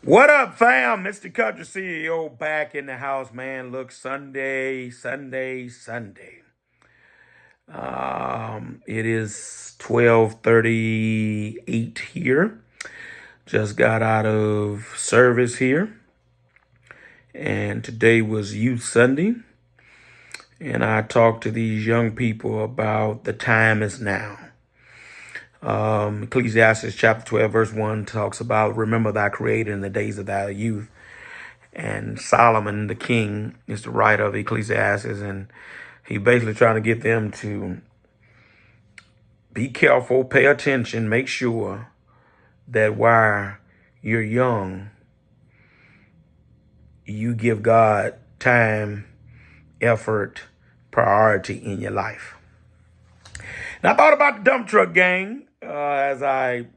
What up, fam? Mr. Country CEO back in the house, man. Look, Sunday. It is 12:38 here. Just got out of service here, and today was Youth Sunday. And I talked to these young people about the time is now. Ecclesiastes chapter 12, verse 1 talks about remember thy creator in the days of thy youth. And Solomon, the king, is the writer of Ecclesiastes, and he basically trying to get them to be careful, pay attention, make sure that while you're young, you give God time, effort, priority in your life. And I thought about the dump truck gang as I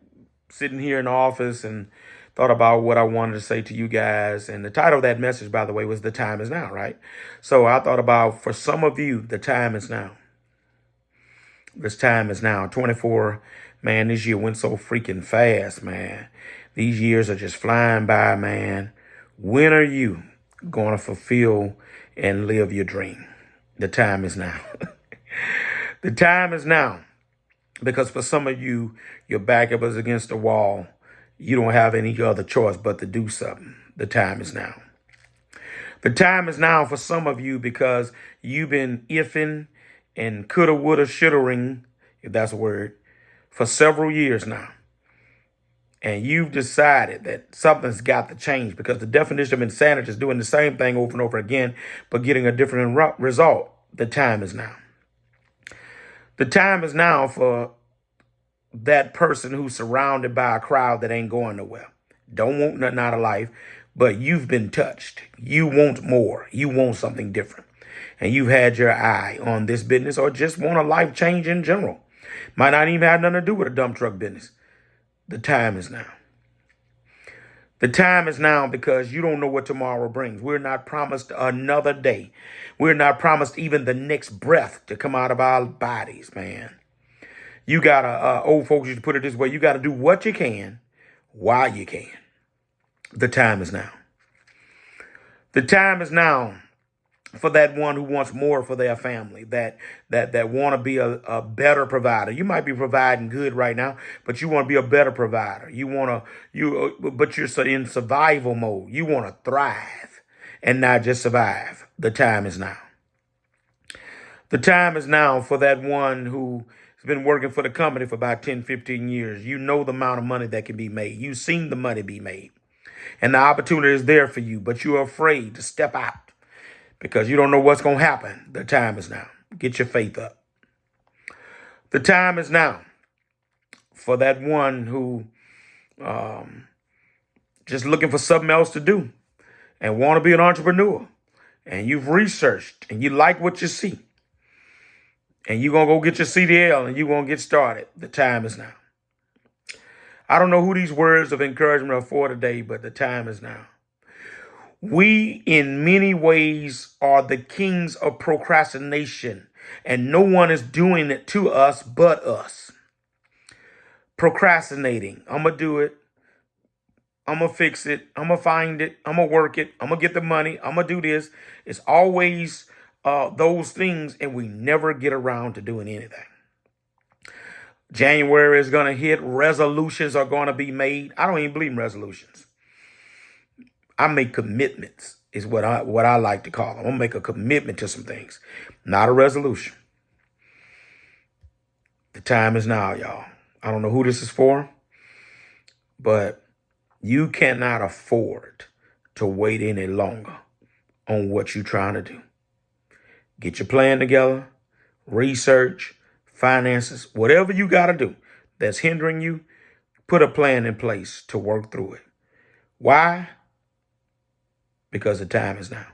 sitting here in the office and thought about what I wanted to say to you guys. And the title of that message, by the way, was The Time Is Now, right? So I thought about, for some of you, the time is now. This time is now. 24, man, this year went so freaking fast, man. These years are just flying by, man. When are you going to fulfill and live your dream? The time is now. The time is now. Because for some of you, your back up is against the wall. You don't have any other choice but to do something. The time is now. The time is now for some of you because you've been ifing and coulda, woulda, shoulda-ring, if that's a word, for several years now. And you've decided that something's got to change because the definition of insanity is doing the same thing over and over again, but getting a different result. The time is now. The time is now for that person who's surrounded by a crowd that ain't going nowhere. Don't want nothing out of life, but you've been touched. You want more. You want something different. And you've had your eye on this business or just want a life change in general. Might not even have nothing to do with a dump truck business. The time is now. The time is now because you don't know what tomorrow brings. We're not promised another day. We're not promised even the next breath to come out of our bodies, man. You gotta, old folks used to put it this way, you gotta do what you can while you can. The time is now. The time is now for that one who wants more for their family, that want to be a better provider. You might be providing good right now, but you want to be a better provider. But you're in survival mode. You want to thrive and not just survive. The time is now. The time is now for that one who has been working for the company for about 10, 15 years. You know the amount of money that can be made. You've seen the money be made. And the opportunity is there for you, but you're afraid to step out because you don't know what's going to happen. The time is now. Get your faith up. The time is now for that one who just looking for something else to do and want to be an entrepreneur. And you've researched and you like what you see. And you're going to go get your CDL and you're going to get started. The time is now. I don't know who these words of encouragement are for today, but the time is now. We, in many ways, are the kings of procrastination, and no one is doing it to us but us. Procrastinating. I'm going to do it. I'm going to fix it. I'm going to find it. I'm going to work it. I'm going to get the money. I'm going to do this. It's always those things, and we never get around to doing anything. January is going to hit. Resolutions are going to be made. I don't even believe in resolutions. I make commitments is what I like to call them. I'm going to make a commitment to some things, not a resolution. The time is now, y'all. I don't know who this is for, but you cannot afford to wait any longer on what you're trying to do. Get your plan together, research, finances, whatever you got to do that's hindering you, put a plan in place to work through it. Why? Because the time is now.